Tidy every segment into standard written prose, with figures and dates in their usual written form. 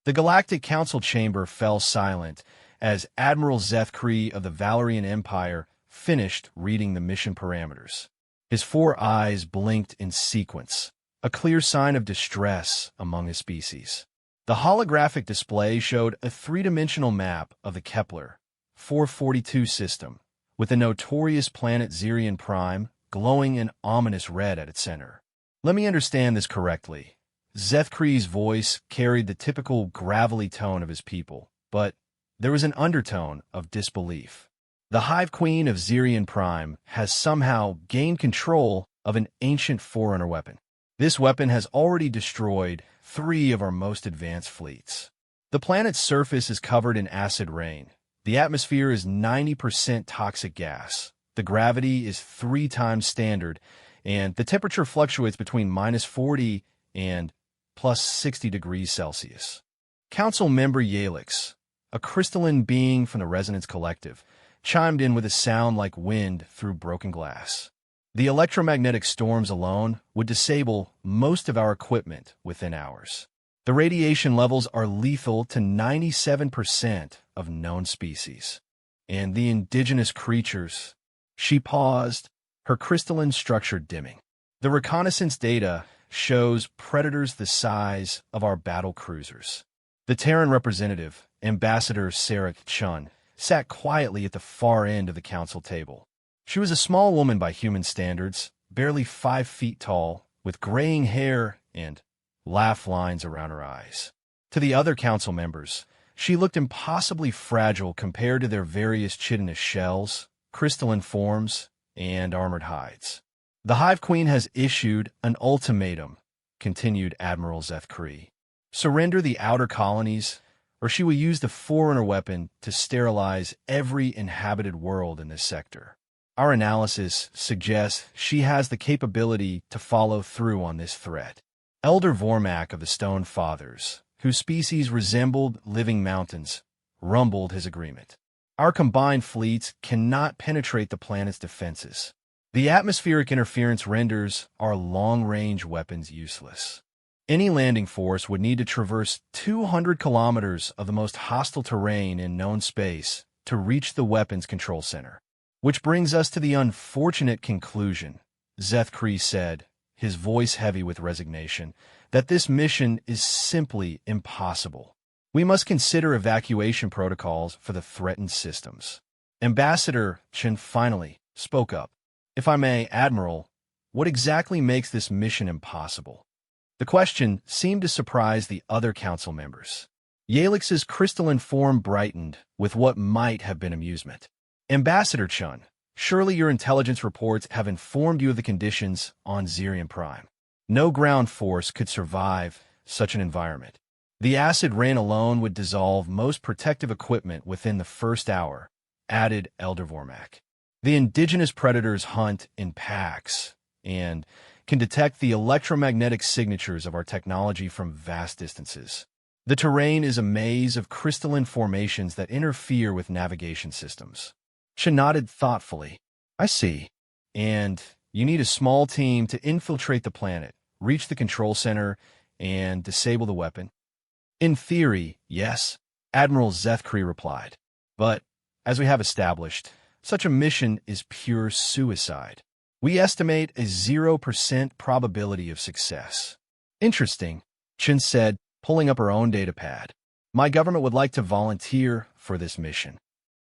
The Galactic Council chamber fell silent as Admiral Zethkree of the Valerian Empire finished reading the mission parameters. His four eyes blinked in sequence, a clear sign of distress among his species. The holographic display showed a three-dimensional map of the Kepler 442 system, with the notorious planet Zirion Prime glowing an ominous red at its center. Let me understand this correctly. Zethkree's voice carried the typical gravelly tone of his people, but there was an undertone of disbelief. The Hive Queen of Zirion Prime has somehow gained control of an ancient Forerunner weapon. This weapon has already destroyed 3 of our most advanced fleets. The planet's surface is covered in acid rain. The atmosphere is 90% toxic gas. The gravity is 3 times standard, and the temperature fluctuates between -40 and +60 degrees Celsius. Council member Yalix, a crystalline being from the Resonance Collective, chimed in with a sound like wind through broken glass. The electromagnetic storms alone would disable most of our equipment within hours. The radiation levels are lethal to 97% of known species. And the indigenous creatures... She paused, her crystalline structure dimming. The reconnaissance data shows predators the size of our battle cruisers. The Terran representative, Ambassador Sarah Chun, sat quietly at the far end of the council table. She was a small woman by human standards, barely 5 feet tall, with graying hair and laugh lines around her eyes. To the other council members, she looked impossibly fragile compared to their various chitinous shells, crystalline forms, and armored hides. The Hive Queen has issued an ultimatum, continued Admiral Zethkree. Surrender the outer colonies, or she will use the Forerunner weapon to sterilize every inhabited world in this sector. Our analysis suggests she has the capability to follow through on this threat. Elder Vormak of the Stone Fathers, whose species resembled living mountains, rumbled his agreement. Our combined fleets cannot penetrate the planet's defenses. The atmospheric interference renders our long-range weapons useless. Any landing force would need to traverse 200 kilometers of the most hostile terrain in known space to reach the weapons control center. Which brings us to the unfortunate conclusion, Zethkree said, his voice heavy with resignation, that this mission is simply impossible. We must consider evacuation protocols for the threatened systems. Ambassador Chen finally spoke up. If I may, Admiral, what exactly makes this mission impossible? The question seemed to surprise the other council members. Yalix's crystalline form brightened with what might have been amusement. Ambassador Chun, surely your intelligence reports have informed you of the conditions on Zirion Prime. No ground force could survive such an environment. The acid rain alone would dissolve most protective equipment within the first hour, added Elder Vormak. The indigenous predators hunt in packs and can detect the electromagnetic signatures of our technology from vast distances. The terrain is a maze of crystalline formations that interfere with navigation systems. She nodded thoughtfully. I see. And you need a small team to infiltrate the planet, reach the control center, and disable the weapon? In theory, yes, Admiral Zethkree replied. But, as we have established, such a mission is pure suicide. We estimate a 0% probability of success. Interesting, Chen said, pulling up her own datapad. My government would like to volunteer for this mission.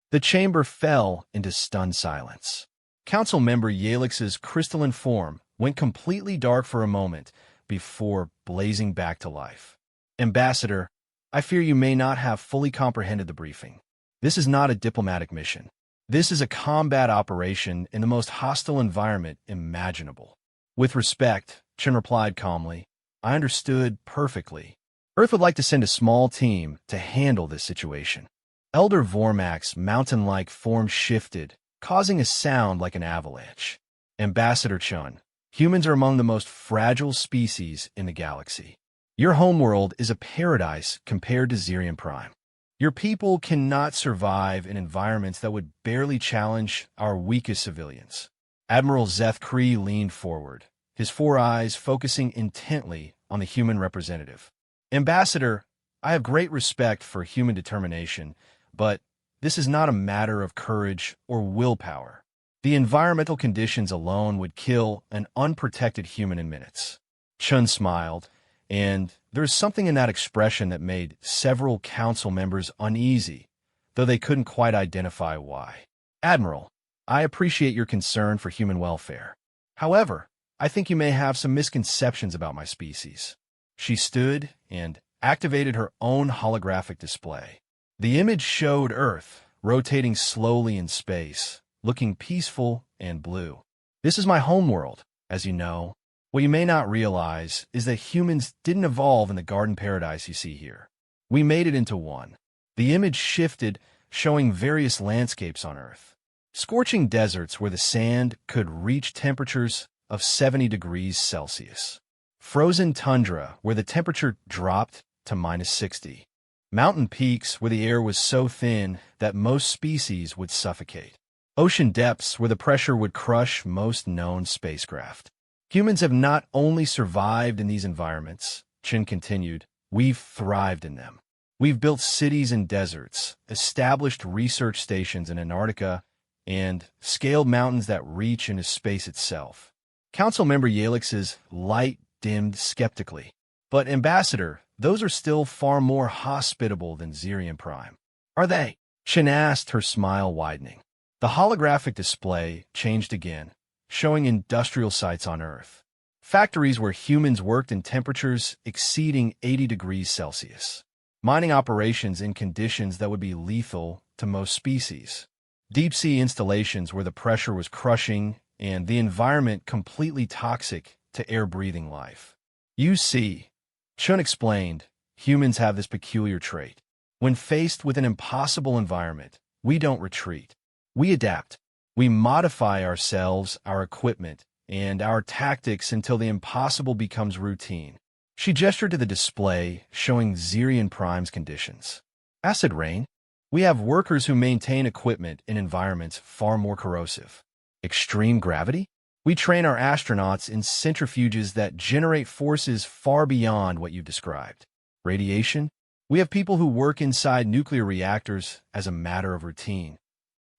The chamber fell into stunned silence. Council member Yalix's crystalline form went completely dark for a moment before blazing back to life. Ambassador, I fear you may not have fully comprehended the briefing. This is not a diplomatic mission. This is a combat operation in the most hostile environment imaginable. With respect, Chen replied calmly, I understood perfectly. Earth would like to send a small team to handle this situation. Elder Vormak's mountain-like form shifted, causing a sound like an avalanche. Ambassador Chun, humans are among the most fragile species in the galaxy. Your homeworld is a paradise compared to Zirion Prime. Your people cannot survive in environments that would barely challenge our weakest civilians. Admiral Zethkree leaned forward, his 4 eyes focusing intently on the human representative. Ambassador, I have great respect for human determination, but this is not a matter of courage or willpower. The environmental conditions alone would kill an unprotected human in minutes. Chun smiled, and there is something in that expression that made several council members uneasy, though they couldn't quite identify why. Admiral, I appreciate your concern for human welfare. However, I think you may have some misconceptions about my species. She stood and activated her own holographic display. The image showed Earth rotating slowly in space, looking peaceful and blue. This is my homeworld, as you know. What you may not realize is that humans didn't evolve in the garden paradise you see here. We made it into one. The image shifted, showing various landscapes on Earth. Scorching deserts where the sand could reach temperatures of 70 degrees Celsius. Frozen tundra where the temperature dropped to -60. Mountain peaks where the air was so thin that most species would suffocate. Ocean depths where the pressure would crush most known spacecraft. Humans have not only survived in these environments, Chin continued, we've thrived in them. We've built cities in deserts, established research stations in Antarctica, and scaled mountains that reach into space itself. Councilmember Yalix's light dimmed skeptically. But, Ambassador, those are still far more hospitable than Xerion Prime. Are they? Chin asked, her smile widening. The holographic display changed again, showing industrial sites on Earth. Factories where humans worked in temperatures exceeding 80 degrees Celsius. Mining operations in conditions that would be lethal to most species. Deep-sea installations where the pressure was crushing and the environment completely toxic to air-breathing life. You see, Chun explained, humans have this peculiar trait. When faced with an impossible environment, we don't retreat. We adapt. We modify ourselves, our equipment, and our tactics until the impossible becomes routine. She gestured to the display, showing Xerion Prime's conditions. Acid rain. We have workers who maintain equipment in environments far more corrosive. Extreme gravity. We train our astronauts in centrifuges that generate forces far beyond what you've described. Radiation. We have people who work inside nuclear reactors as a matter of routine.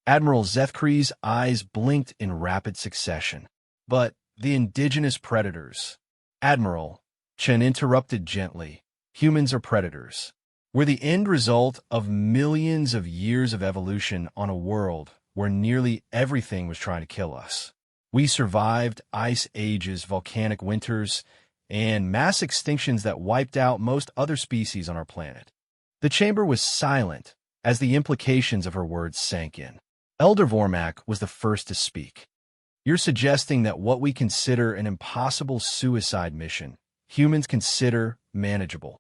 Admiral Zethkree's eyes blinked in rapid succession. But the indigenous predators. Admiral, Chen interrupted gently. Humans are predators. We're the end result of millions of years of evolution on a world where nearly everything was trying to kill us. We survived ice ages, volcanic winters, and mass extinctions that wiped out most other species on our planet. The chamber was silent as the implications of her words sank in. Elder Vormak was the first to speak. You're suggesting that what we consider an impossible suicide mission, humans consider manageable.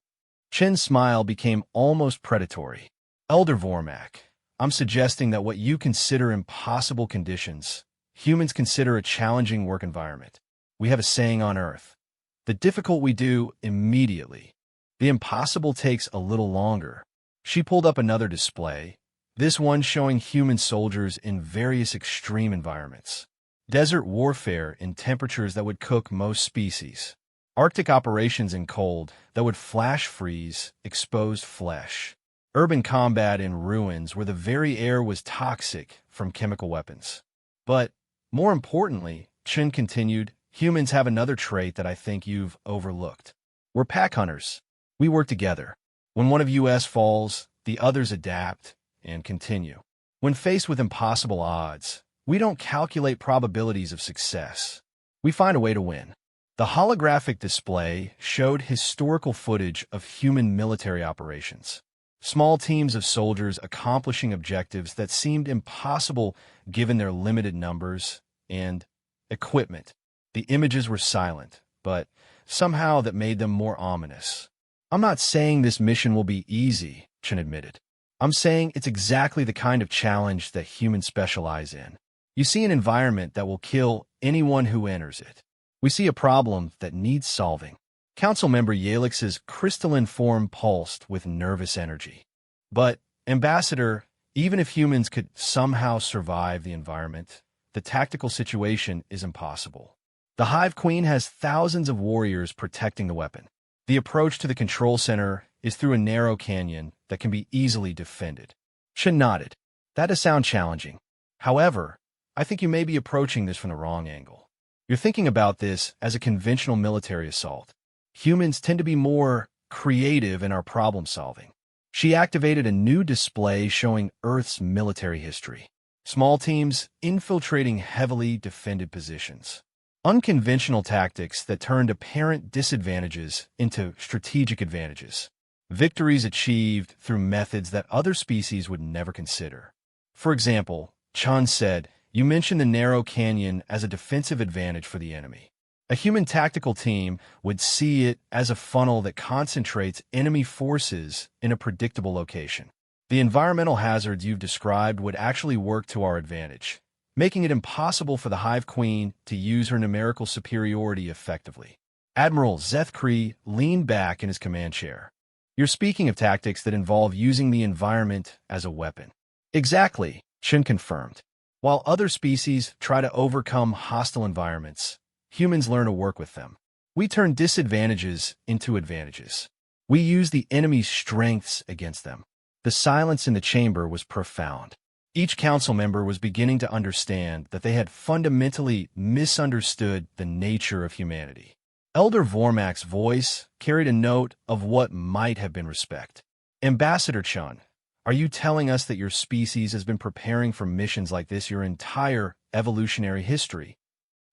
Chen's smile became almost predatory. Elder Vormak, I'm suggesting that what you consider impossible conditions, humans consider a challenging work environment. We have a saying on Earth. The difficult we do immediately. The impossible takes a little longer. She pulled up another display, this one showing human soldiers in various extreme environments. Desert warfare in temperatures that would cook most species. Arctic operations in cold that would flash freeze exposed flesh. Urban combat in ruins where the very air was toxic from chemical weapons. But, more importantly, Chen continued, humans have another trait that I think you've overlooked. We're pack hunters. We work together. When one of us falls, the others adapt and continue. When faced with impossible odds, we don't calculate probabilities of success. We find a way to win. The holographic display showed historical footage of human military operations. Small teams of soldiers accomplishing objectives that seemed impossible given their limited numbers and equipment. The images were silent, but somehow that made them more ominous. I'm not saying this mission will be easy, Chen admitted. I'm saying it's exactly the kind of challenge that humans specialize in. You see an environment that will kill anyone who enters it. We see a problem that needs solving. Councilmember Yalix's crystalline form pulsed with nervous energy. But, Ambassador, even if humans could somehow survive the environment, the tactical situation is impossible. The Hive Queen has thousands of warriors protecting the weapon. The approach to the control center is through a narrow canyon that can be easily defended. Chen nodded. That does sound challenging. However, I think you may be approaching this from the wrong angle. You're thinking about this as a conventional military assault. Humans tend to be more creative in our problem solving. She activated a new display showing Earth's military history. Small teams infiltrating heavily defended positions. Unconventional tactics that turned apparent disadvantages into strategic advantages. Victories achieved through methods that other species would never consider. For example, Chun said, "You mentioned the narrow canyon as a defensive advantage for the enemy." A human tactical team would see it as a funnel that concentrates enemy forces in a predictable location. The environmental hazards you've described would actually work to our advantage, making it impossible for the Hive Queen to use her numerical superiority effectively. Admiral Zethkree leaned back in his command chair. You're speaking of tactics that involve using the environment as a weapon. Exactly, Chen confirmed. While other species try to overcome hostile environments, humans learn to work with them. We turn disadvantages into advantages. We use the enemy's strengths against them. The silence in the chamber was profound. Each council member was beginning to understand that they had fundamentally misunderstood the nature of humanity. Elder Vormak's voice carried a note of what might have been respect. Ambassador Chun, are you telling us that your species has been preparing for missions like this your entire evolutionary history?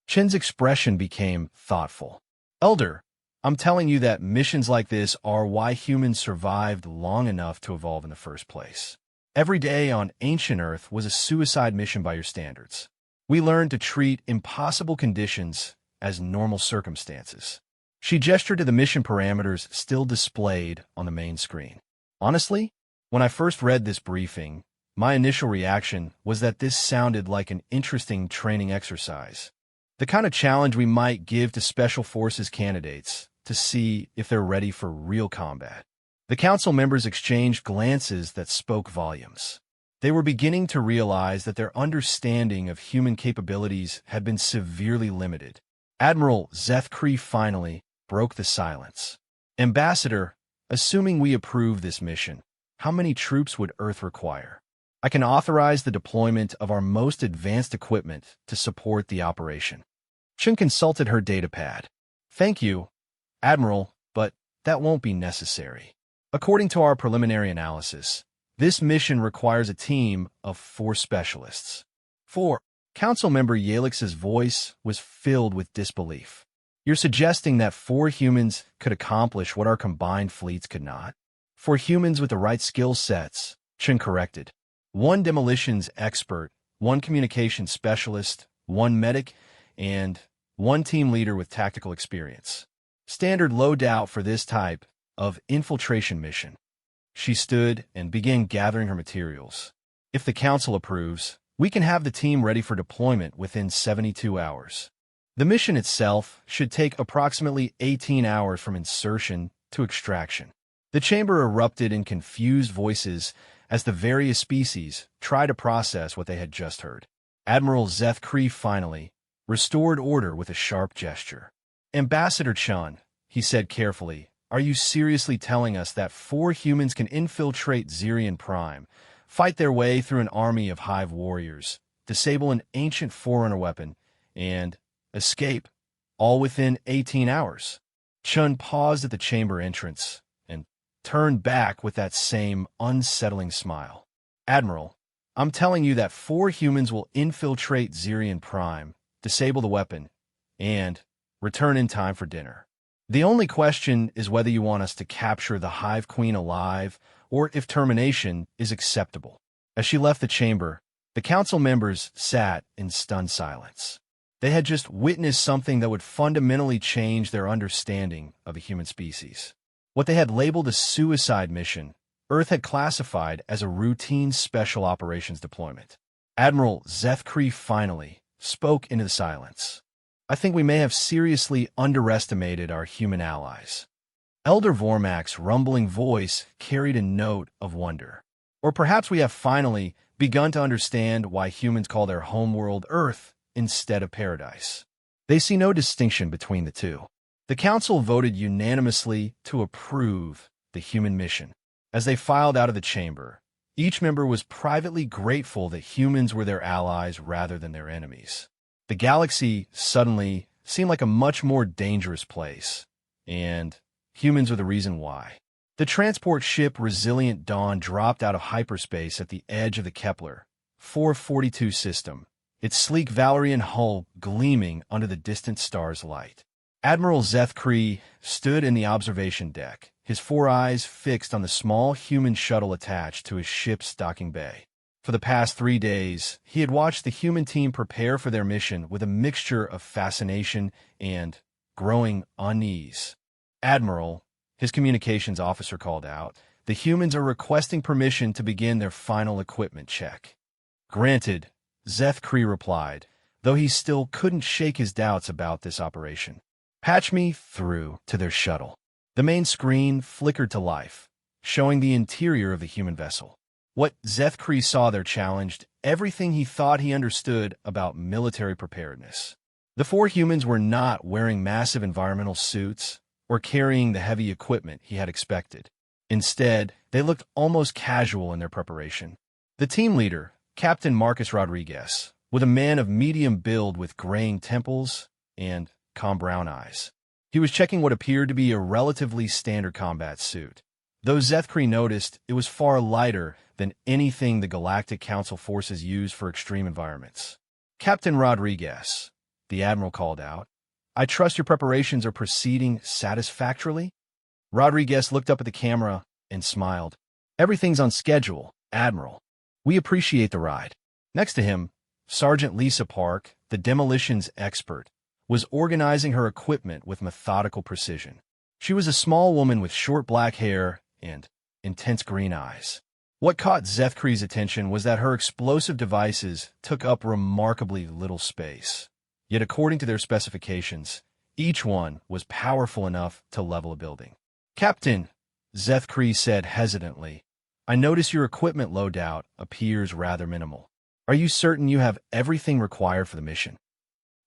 Chen's expression became thoughtful. Elder, I'm telling you that missions like this are why humans survived long enough to evolve in the first place. Every day on ancient Earth was a suicide mission by your standards. We learned to treat impossible conditions as normal circumstances. She gestured to the mission parameters still displayed on the main screen. Honestly, when I first read this briefing, my initial reaction was that this sounded like an interesting training exercise. The kind of challenge we might give to Special Forces candidates to see if they're ready for real combat. The council members exchanged glances that spoke volumes. They were beginning to realize that their understanding of human capabilities had been severely limited. Admiral Zethkree finally broke the silence. Ambassador, assuming we approve this mission, how many troops would Earth require? I can authorize the deployment of our most advanced equipment to support the operation. Chen consulted her datapad. Thank you, Admiral, but that won't be necessary. According to our preliminary analysis, this mission requires a team of 4 specialists. 4. Council member Yalix's voice was filled with disbelief. You're suggesting that 4 humans could accomplish what our combined fleets could not? 4 humans with the right skill sets, Chen corrected. 1 demolitions expert, 1 communications specialist, 1 medic, and 1 team leader with tactical experience. Standard loadout for this type of infiltration mission. She stood and began gathering her materials. If the council approves, we can have the team ready for deployment within 72 hours. The mission itself should take approximately 18 hours from insertion to extraction. The chamber erupted in confused voices as the various species tried to process what they had just heard. Admiral Zethkree finally restored order with a sharp gesture. Ambassador Chun, he said carefully, are you seriously telling us that 4 humans can infiltrate Zirian Prime, fight their way through an army of Hive warriors, disable an ancient Forerunner weapon, and escape, all within 18 hours? Chun paused at the chamber entrance and turned back with that same unsettling smile. Admiral, I'm telling you that 4 humans will infiltrate Zirian Prime, disable the weapon, and return in time for dinner. The only question is whether you want us to capture the Hive Queen alive or if termination is acceptable. As she left the chamber, the council members sat in stunned silence. They had just witnessed something that would fundamentally change their understanding of the human species. What they had labeled a suicide mission, Earth had classified as a routine special operations deployment. Admiral Zethkree finally spoke into the silence. I think we may have seriously underestimated our human allies. Elder Vormak's rumbling voice carried a note of wonder. Or perhaps we have finally begun to understand why humans call their homeworld Earth instead of paradise. They see no distinction between the two. The council voted unanimously to approve the human mission. As they filed out of the chamber, each member was privately grateful that humans were their allies rather than their enemies. The galaxy suddenly seemed like a much more dangerous place, and humans were the reason why. The transport ship Resilient Dawn dropped out of hyperspace at the edge of the Kepler 442 system, its sleek Valerian hull gleaming under the distant star's light. Admiral Zeth Kree stood in the observation deck, his four eyes fixed on the small human shuttle attached to his ship's docking bay. For the past 3 days, he had watched the human team prepare for their mission with a mixture of fascination and growing unease. "Admiral," his communications officer called out, "the humans are requesting permission to begin their final equipment check." "Granted," Zeth Kree replied, though he still couldn't shake his doubts about this operation. "Patch me through to their shuttle." The main screen flickered to life, showing the interior of the human vessel. What Zeth Kree saw there challenged everything he thought he understood about military preparedness. The 4 humans were not wearing massive environmental suits or carrying the heavy equipment he had expected. Instead, they looked almost casual in their preparation. The team leader, Captain Marcus Rodriguez, was a man of medium build with graying temples and calm brown eyes. He was checking what appeared to be a relatively standard combat suit. Though Zeth Kree noticed it was far lighter than anything the Galactic Council forces use for extreme environments. "Captain Rodriguez," the Admiral called out, "I trust your preparations are proceeding satisfactorily?" Rodriguez looked up at the camera and smiled. "Everything's on schedule, Admiral. We appreciate the ride." Next to him, Sergeant Lisa Park, the demolitions expert, was organizing her equipment with methodical precision. She was a small woman with short black hair and intense green eyes. What caught Zeth Kree's attention was that her explosive devices took up remarkably little space. Yet according to their specifications, each one was powerful enough to level a building. "Captain," Zeth Kree said hesitantly, "I notice your equipment loadout appears rather minimal. Are you certain you have everything required for the mission?"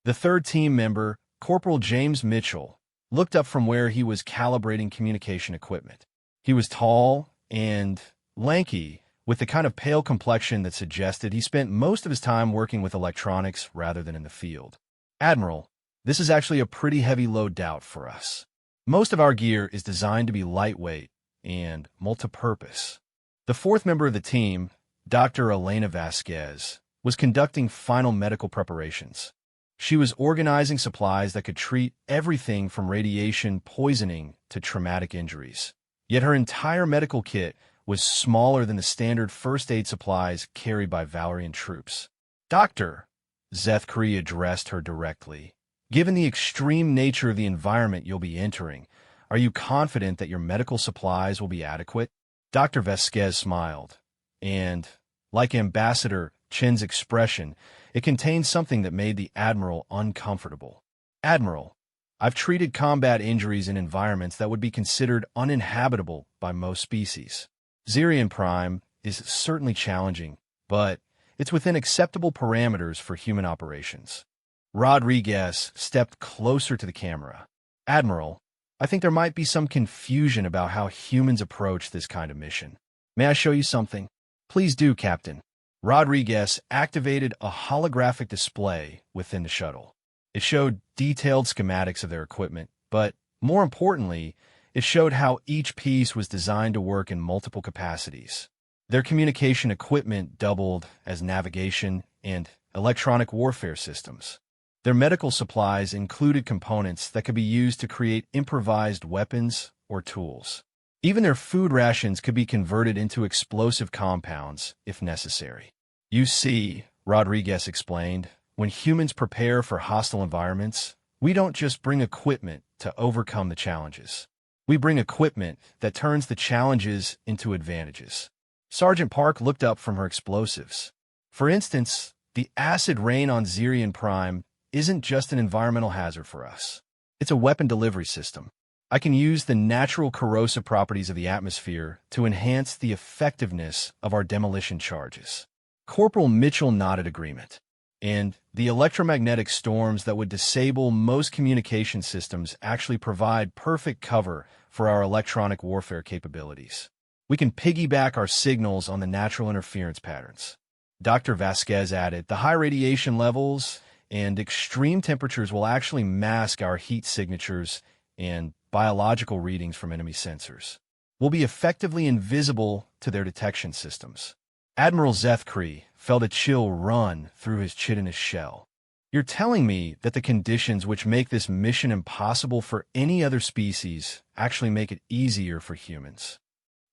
The third team member, Corporal James Mitchell, looked up from where he was calibrating communication equipment. He was tall and lanky, with the kind of pale complexion that suggested he spent most of his time working with electronics rather than in the field. "Admiral, this is actually a pretty heavy loadout for us. Most of our gear is designed to be lightweight and multi-purpose." The fourth member of the team, Dr. Elena Vasquez, was conducting final medical preparations. She was organizing supplies that could treat everything from radiation poisoning to traumatic injuries. Yet her entire medical kit was smaller than the standard first aid supplies carried by Valerian troops. "Doctor," Zeth Kree addressed her directly, "given the extreme nature of the environment you'll be entering, are you confident that your medical supplies will be adequate?" Dr. Vasquez smiled, and, like Ambassador Chen's expression, it contained something that made the Admiral uncomfortable. "Admiral, I've treated combat injuries in environments that would be considered uninhabitable by most species. Zirian Prime is certainly challenging, but it's within acceptable parameters for human operations." Rodriguez stepped closer to the camera. "Admiral, I think there might be some confusion about how humans approach this kind of mission. May I show you something?" "Please do, Captain." Rodriguez activated a holographic display within the shuttle. It showed detailed schematics of their equipment, but more importantly, it showed how each piece was designed to work in multiple capacities. Their communication equipment doubled as navigation and electronic warfare systems. Their medical supplies included components that could be used to create improvised weapons or tools. Even their food rations could be converted into explosive compounds if necessary. "You see," Rodriguez explained, "when humans prepare for hostile environments, we don't just bring equipment to overcome the challenges. We bring equipment that turns the challenges into advantages." Sergeant Park looked up from her explosives. "For instance, the acid rain on Zirian Prime isn't just an environmental hazard for us. It's a weapon delivery system. I can use the natural corrosive properties of the atmosphere to enhance the effectiveness of our demolition charges." Corporal Mitchell nodded agreement. "And the electromagnetic storms that would disable most communication systems actually provide perfect cover for our electronic warfare capabilities. We can piggyback our signals on the natural interference patterns. Dr. Vasquez added, the high radiation levels and extreme temperatures will actually mask our heat signatures and biological readings from enemy sensors. We'll be effectively invisible to their detection systems. Admiral Zethkri felt a chill run through his chitinous shell. You're telling me that the conditions which make this mission impossible for any other species actually make it easier for humans?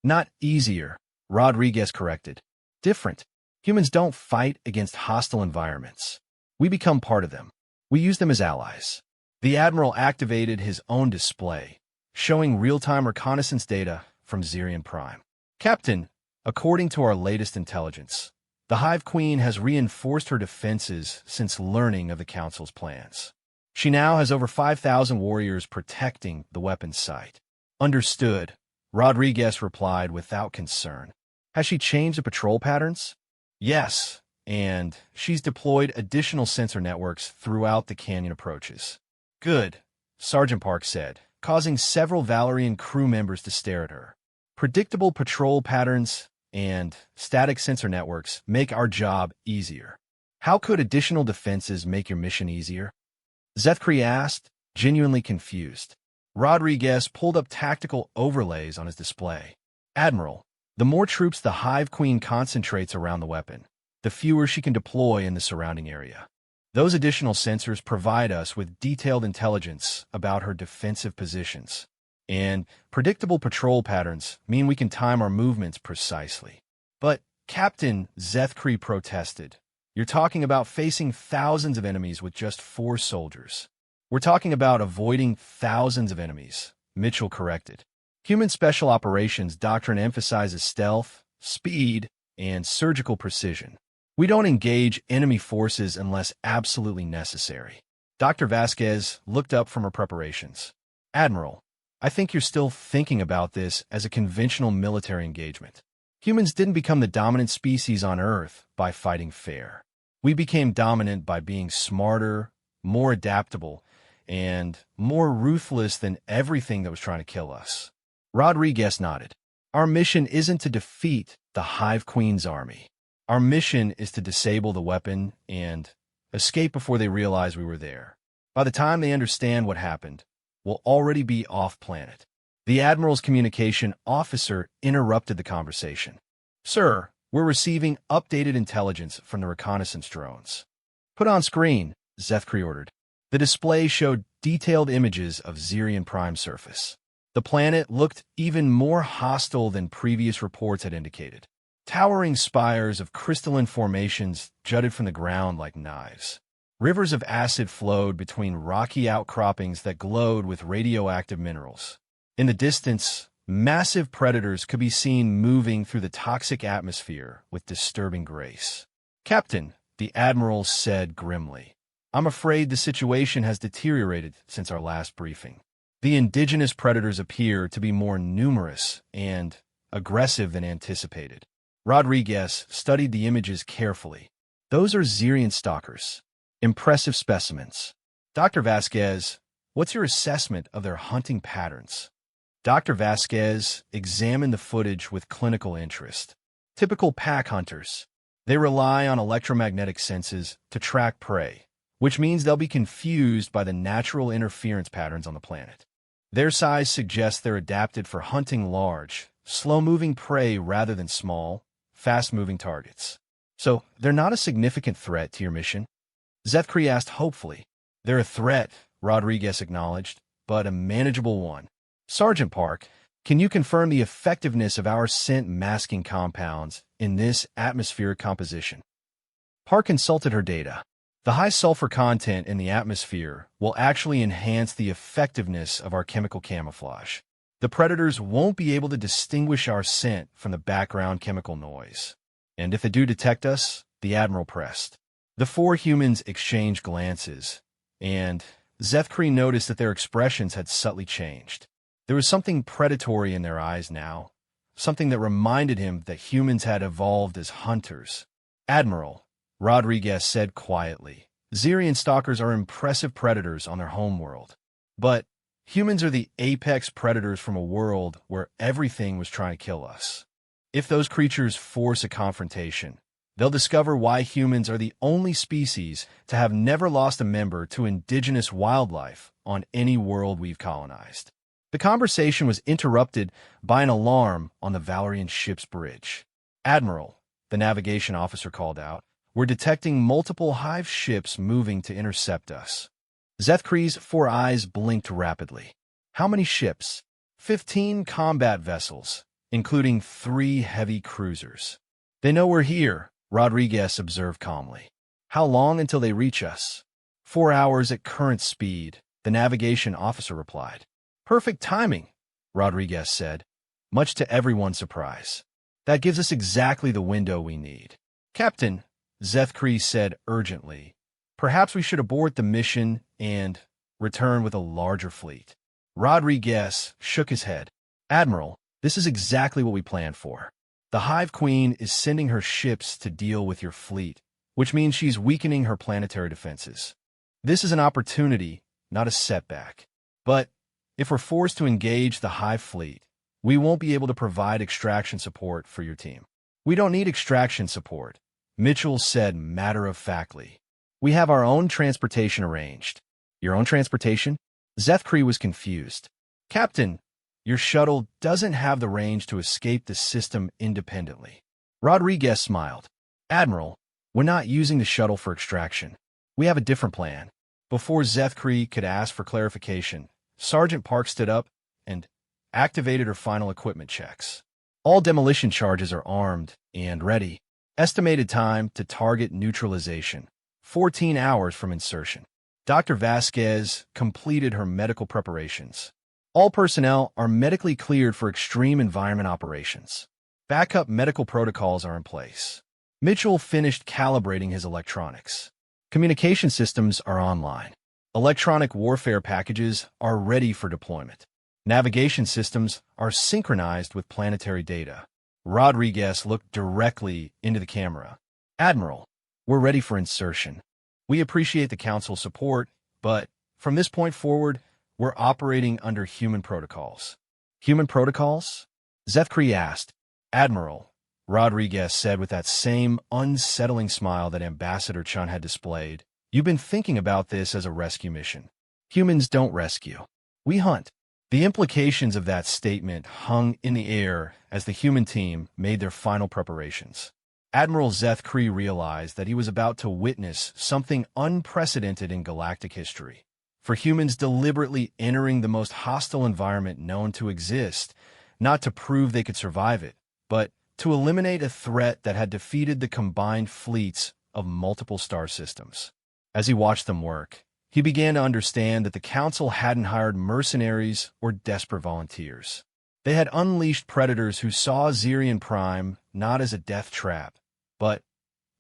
Not easier, Rodriguez corrected. Different. Humans don't fight against hostile environments. We become part of them. We use them as allies. The Admiral activated his own display, showing real-time reconnaissance data from Zirian Prime. Captain, according to our latest intelligence, the Hive Queen has reinforced her defenses since learning of the Council's plans. She now has over 5,000 warriors protecting the weapons site. Understood, Rodriguez replied without concern. Has she changed the patrol patterns? Yes, and she's deployed additional sensor networks throughout the canyon approaches. Good, Sergeant Park said, causing several Valerian crew members to stare at her. Predictable patrol patterns and static sensor networks make our job easier. How could additional defenses make your mission easier? Zethkri asked, genuinely confused. Rodriguez pulled up tactical overlays on his display. Admiral, the more troops the Hive Queen concentrates around the weapon, the fewer she can deploy in the surrounding area. Those additional sensors provide us with detailed intelligence about her defensive positions, and predictable patrol patterns mean we can time our movements precisely. But, Captain, Zethkri protested, you're talking about facing thousands of enemies with just 4 soldiers. We're talking about avoiding thousands of enemies, Mitchell corrected. Human Special Operations doctrine emphasizes stealth, speed, and surgical precision. We don't engage enemy forces unless absolutely necessary. Dr. Vasquez looked up from her preparations. Admiral, I think you're still thinking about this as a conventional military engagement. Humans didn't become the dominant species on Earth by fighting fair. We became dominant by being smarter, more adaptable, and more ruthless than everything that was trying to kill us. Rodriguez nodded. Our mission isn't to defeat the Hive Queen's army. Our mission is to disable the weapon and escape before they realize we were there. By the time they understand what happened, we'll already be off-planet. The Admiral's communication officer interrupted the conversation. Sir, we're receiving updated intelligence from the reconnaissance drones. Put on screen, Zethkri ordered. The display showed detailed images of Zirian Prime surface. The planet looked even more hostile than previous reports had indicated. Towering spires of crystalline formations jutted from the ground like knives. Rivers of acid flowed between rocky outcroppings that glowed with radioactive minerals. In the distance, massive predators could be seen moving through the toxic atmosphere with disturbing grace. Captain, the Admiral said grimly, I'm afraid the situation has deteriorated since our last briefing. The indigenous predators appear to be more numerous and aggressive than anticipated. Rodriguez studied the images carefully. Those are Zirian stalkers. Impressive specimens. Dr. Vasquez, what's your assessment of their hunting patterns? Dr. Vasquez examined the footage with clinical interest. Typical pack hunters. They rely on electromagnetic senses to track prey, which means they'll be confused by the natural interference patterns on the planet. Their size suggests they're adapted for hunting large, slow-moving prey rather than small, fast-moving targets. So, they're not a significant threat to your mission? Zethkri asked hopefully. They're a threat, Rodriguez acknowledged, but a manageable one. Sergeant Park, can you confirm the effectiveness of our scent masking compounds in this atmospheric composition? Park consulted her data. The high sulfur content in the atmosphere will actually enhance the effectiveness of our chemical camouflage. The predators won't be able to distinguish our scent from the background chemical noise. And if they do detect us, the Admiral pressed. The 4 humans exchanged glances, and Zethkri noticed that their expressions had subtly changed. There was something predatory in their eyes now, something that reminded him that humans had evolved as hunters. Admiral, Rodriguez said quietly, Zirian stalkers are impressive predators on their homeworld. But Humans are the apex predators from a world where everything was trying to kill us. If those creatures force a confrontation, they'll discover why humans are the only species to have never lost a member to indigenous wildlife on any world we've colonized. The conversation was interrupted by an alarm on the Valerian ship's bridge. "Admiral," the navigation officer called out, "we're detecting multiple hive ships moving to intercept us." Zethkree's 4 eyes blinked rapidly. "How many ships?" 15 combat vessels, including 3 heavy cruisers. "They know we're here," Rodriguez observed calmly. "How long until they reach us?" 4 hours at current speed, the navigation officer replied. "Perfect timing," Rodriguez said, much to everyone's surprise. "That gives us exactly the window we need." "Captain," Zethkree said urgently, "perhaps we should abort the mission and return with a larger fleet." Rodriguez shook his head. "Admiral, this is exactly what we planned for. The Hive Queen is sending her ships to deal with your fleet, which means she's weakening her planetary defenses. This is an opportunity, not a setback. But if we're forced to engage the Hive fleet, we won't be able to provide extraction support for your team." "We don't need extraction support," Mitchell said matter-of-factly. "We have our own transportation arranged." "Your own transportation?" Zethkree was confused. "Captain, your shuttle doesn't have the range to escape the system independently." Rodriguez smiled. "Admiral, we're not using the shuttle for extraction. We have a different plan." Before Zethkree could ask for clarification, Sergeant Park stood up and activated her final equipment checks. "All demolition charges are armed and ready. Estimated time to target neutralization, 14 hours from insertion." Dr. Vasquez completed her medical preparations. "All personnel are medically cleared for extreme environment operations. Backup medical protocols are in place." Mitchell finished calibrating his electronics. "Communication systems are online. Electronic warfare packages are ready for deployment. Navigation systems are synchronized with planetary data." Rodriguez looked directly into the camera. "Admiral, we're ready for insertion. We appreciate the Council's support, but from this point forward, we're operating under human protocols." "Human protocols?" Zethkree asked. "Admiral," Rodriguez said with that same unsettling smile that Ambassador Chun had displayed, "you've been thinking about this as a rescue mission. Humans don't rescue. We hunt." The implications of that statement hung in the air as the human team made their final preparations. Admiral Zethkree realized that he was about to witness something unprecedented in galactic history. For humans deliberately entering the most hostile environment known to exist, not to prove they could survive it, but to eliminate a threat that had defeated the combined fleets of multiple star systems. As he watched them work, he began to understand that the Council hadn't hired mercenaries or desperate volunteers. They had unleashed predators who saw Zirian Prime not as a death trap, but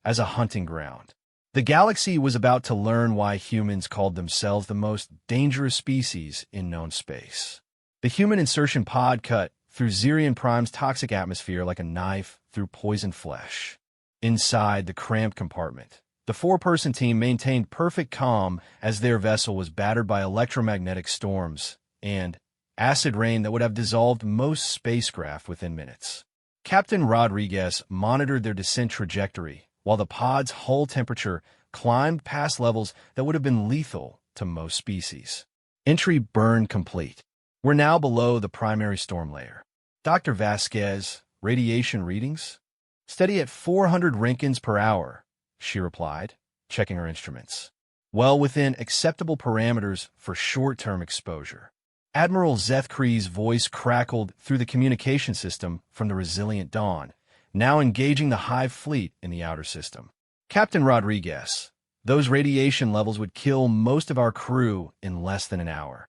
as a hunting ground. The galaxy was about to learn why humans called themselves the most dangerous species in known space. The human insertion pod cut through Zirian Prime's toxic atmosphere like a knife through poisoned flesh. Inside the cramped compartment, the 4-person team maintained perfect calm as their vessel was battered by electromagnetic storms and acid rain that would have dissolved most spacecraft within minutes. Captain Rodriguez monitored their descent trajectory while the pod's hull temperature climbed past levels that would have been lethal to most species. Entry burn complete. "We're now below the primary storm layer." Dr. Vasquez, "Radiation readings?" "Steady at 400 Rankins per hour," she replied, checking her instruments. "Well within acceptable parameters for short-term exposure." Admiral Zethkree's voice crackled through the communication system from the Resilient Dawn, now engaging the Hive fleet in the outer system. "Captain Rodriguez, those radiation levels would kill most of our crew in less than an hour."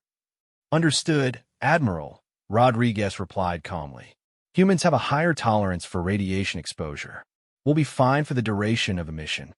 "Understood, Admiral," Rodriguez replied calmly. "Humans have a higher tolerance for radiation exposure. We'll be fine for the duration of a mission."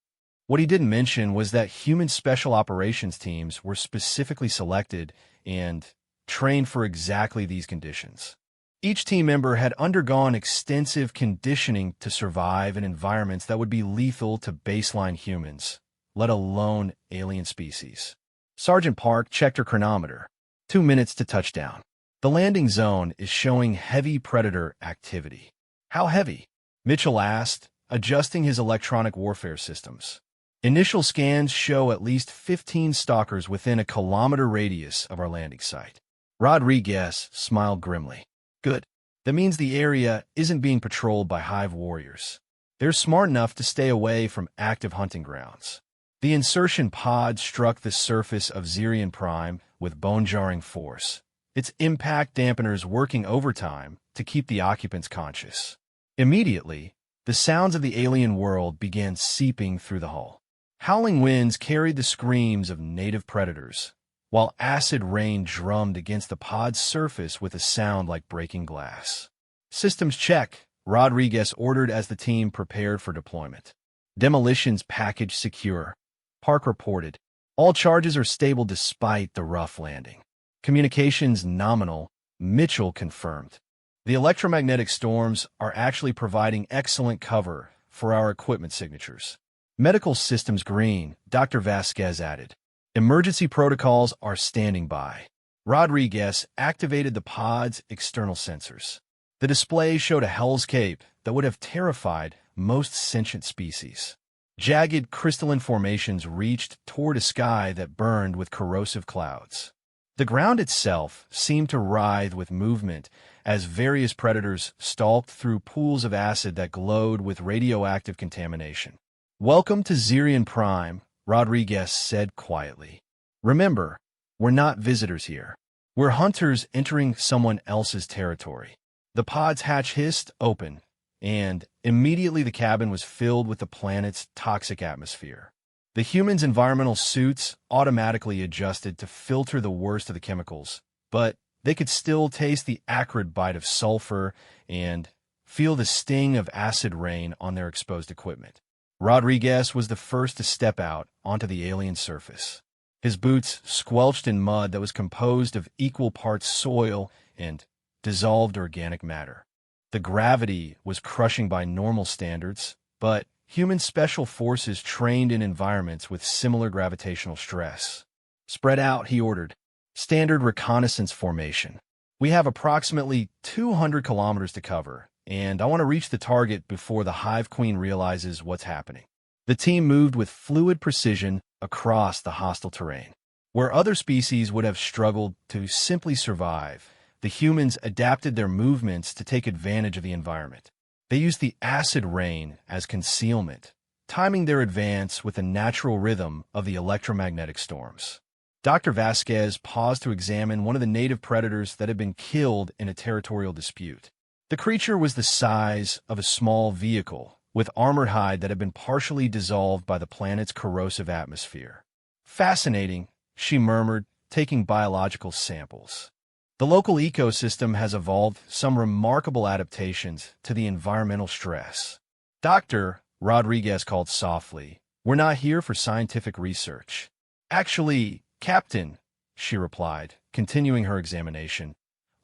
What he didn't mention was that human special operations teams were specifically selected and trained for exactly these conditions. Each team member had undergone extensive conditioning to survive in environments that would be lethal to baseline humans, let alone alien species. Sergeant Park checked her chronometer. 2 minutes to touchdown. The landing zone is showing heavy predator activity. How heavy? Mitchell asked, adjusting his electronic warfare systems. Initial scans show at least 15 stalkers within a kilometer radius of our landing site. Rodriguez smiled grimly. Good. That means the area isn't being patrolled by Hive warriors. They're smart enough to stay away from active hunting grounds. The insertion pod struck the surface of Zirian Prime with bone-jarring force, its impact dampeners working overtime to keep the occupants conscious. Immediately, the sounds of the alien world began seeping through the hull. Howling winds carried the screams of native predators, while acid rain drummed against the pod's surface with a sound like breaking glass. Systems check, Rodriguez ordered as the team prepared for deployment. Demolitions package secure, Park reported. All charges are stable despite the rough landing. Communications nominal, Mitchell confirmed. The electromagnetic storms are actually providing excellent cover for our equipment signatures. Medical systems green, Dr. Vasquez added. Emergency protocols are standing by. Rodriguez activated the pod's external sensors. The display showed a Hell's Cape that would have terrified most sentient species. Jagged crystalline formations reached toward a sky that burned with corrosive clouds. The ground itself seemed to writhe with movement as various predators stalked through pools of acid that glowed with radioactive contamination. Welcome to Zirian Prime, Rodriguez said quietly. Remember, we're not visitors here. We're hunters entering someone else's territory. The pod's hatch hissed open, and immediately the cabin was filled with the planet's toxic atmosphere. The humans' environmental suits automatically adjusted to filter the worst of the chemicals, but they could still taste the acrid bite of sulfur and feel the sting of acid rain on their exposed equipment. Rodriguez was the first to step out onto the alien surface. His boots squelched in mud that was composed of equal parts soil and dissolved organic matter. The gravity was crushing by normal standards, but human special forces trained in environments with similar gravitational stress. Spread out, he ordered. Standard reconnaissance formation. We have approximately 200 kilometers to cover, and I want to reach the target before the Hive Queen realizes what's happening. The team moved with fluid precision across the hostile terrain. Where other species would have struggled to simply survive, the humans adapted their movements to take advantage of the environment. They used the acid rain as concealment, timing their advance with the natural rhythm of the electromagnetic storms. Dr. Vasquez paused to examine one of the native predators that had been killed in a territorial dispute. The creature was the size of a small vehicle, with armored hide that had been partially dissolved by the planet's corrosive atmosphere. Fascinating, she murmured, taking biological samples. The local ecosystem has evolved some remarkable adaptations to the environmental stress. Doctor, Rodriguez called softly, we're not here for scientific research. Actually, Captain, she replied, continuing her examination,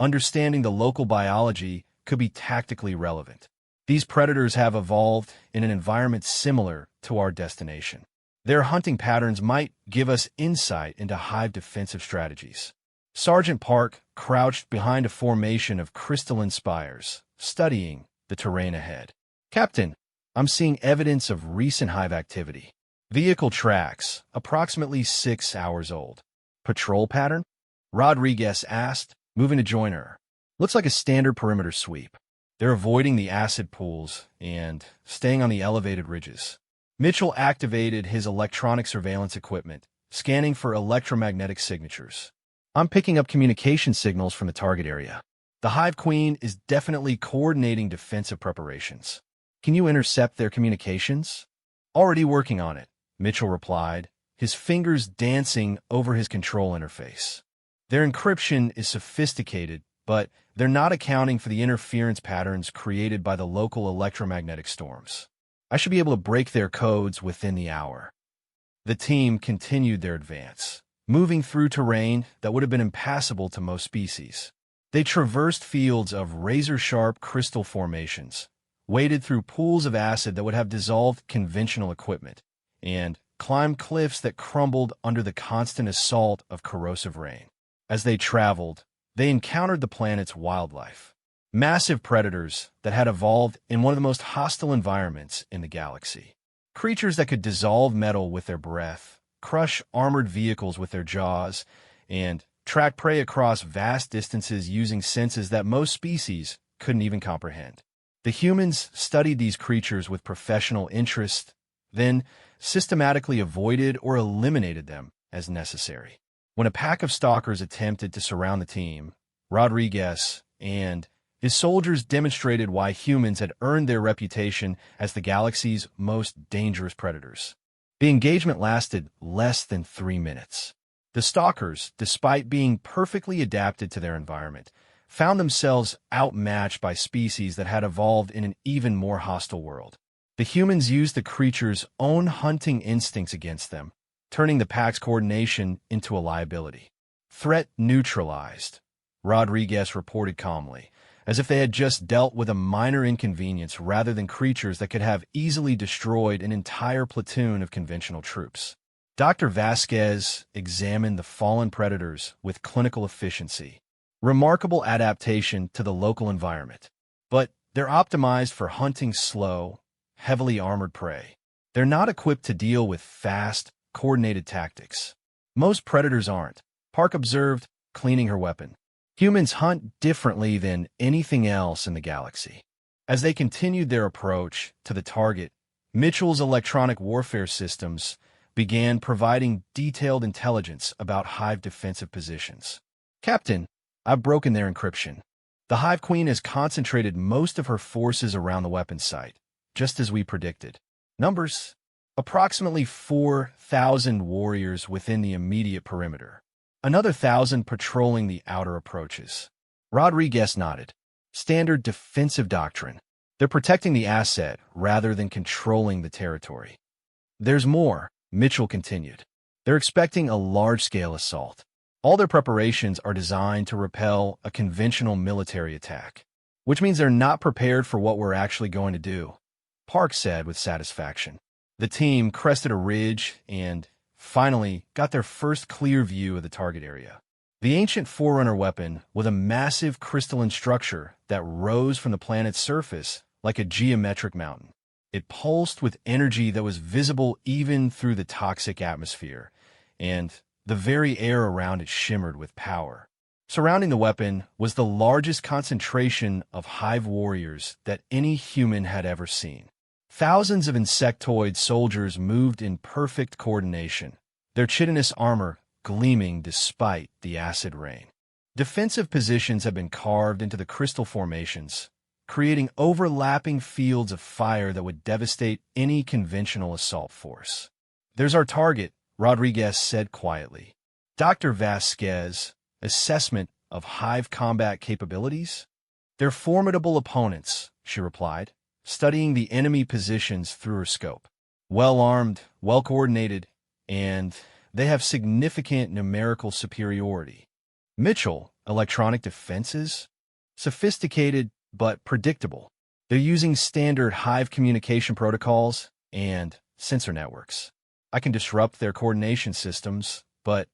understanding the local biology could be tactically relevant. These predators have evolved in an environment similar to our destination. Their hunting patterns might give us insight into Hive defensive strategies. Sergeant Park crouched behind a formation of crystalline spires, studying the terrain ahead. Captain, I'm seeing evidence of recent Hive activity. Vehicle tracks, approximately 6 hours old. Patrol pattern? Rodriguez asked, moving to join her. Looks like a standard perimeter sweep. They're avoiding the acid pools and staying on the elevated ridges. Mitchell activated his electronic surveillance equipment, scanning for electromagnetic signatures. I'm picking up communication signals from the target area. The Hive Queen is definitely coordinating defensive preparations. Can you intercept their communications? Already working on it, Mitchell replied, his fingers dancing over his control interface. Their encryption is sophisticated, but they're not accounting for the interference patterns created by the local electromagnetic storms. I should be able to break their codes within the hour. The team continued their advance, moving through terrain that would have been impassable to most species. They traversed fields of razor-sharp crystal formations, waded through pools of acid that would have dissolved conventional equipment, and climbed cliffs that crumbled under the constant assault of corrosive rain. As they traveled, they encountered the planet's wildlife. Massive predators that had evolved in one of the most hostile environments in the galaxy. Creatures that could dissolve metal with their breath, crush armored vehicles with their jaws, and track prey across vast distances using senses that most species couldn't even comprehend. The humans studied these creatures with professional interest, then systematically avoided or eliminated them as necessary. When a pack of stalkers attempted to surround the team, Rodriguez and his soldiers demonstrated why humans had earned their reputation as the galaxy's most dangerous predators. The engagement lasted less than 3 minutes. The stalkers, despite being perfectly adapted to their environment, found themselves outmatched by species that had evolved in an even more hostile world. The humans used the creatures' own hunting instincts against them, turning the pack's coordination into a liability. Threat neutralized, Rodriguez reported calmly, as if they had just dealt with a minor inconvenience rather than creatures that could have easily destroyed an entire platoon of conventional troops. Dr. Vasquez examined the fallen predators with clinical efficiency. Remarkable adaptation to the local environment. But they're optimized for hunting slow, heavily armored prey. They're not equipped to deal with fast, coordinated tactics. Most predators aren't, Park observed, cleaning her weapon. Humans hunt differently than anything else in the galaxy. As they continued their approach to the target, Mitchell's electronic warfare systems began providing detailed intelligence about Hive defensive positions. Captain, I've broken their encryption. The Hive Queen has concentrated most of her forces around the weapon site, just as we predicted. Numbers: approximately 4,000 warriors within the immediate perimeter. Another 1,000 patrolling the outer approaches. Rodriguez nodded. Standard defensive doctrine. They're protecting the asset rather than controlling the territory. There's more, Mitchell continued. They're expecting a large-scale assault. All their preparations are designed to repel a conventional military attack, which means they're not prepared for what we're actually going to do, Park said with satisfaction. The team crested a ridge and finally got their first clear view of the target area. The ancient Forerunner weapon was a massive crystalline structure that rose from the planet's surface like a geometric mountain. It pulsed with energy that was visible even through the toxic atmosphere, and the very air around it shimmered with power. Surrounding the weapon was the largest concentration of Hive warriors that any human had ever seen. Thousands of insectoid soldiers moved in perfect coordination, their chitinous armor gleaming despite the acid rain. Defensive positions had been carved into the crystal formations, creating overlapping fields of fire that would devastate any conventional assault force. There's our target, Rodriguez said quietly. Dr. Vasquez, assessment of Hive combat capabilities? They're formidable opponents, she replied, studying the enemy positions through her scope. Well-armed, well-coordinated, and they have significant numerical superiority. Mitchell, electronic defenses? Sophisticated but predictable. They're using standard Hive communication protocols and sensor networks. I can disrupt their coordination systems, but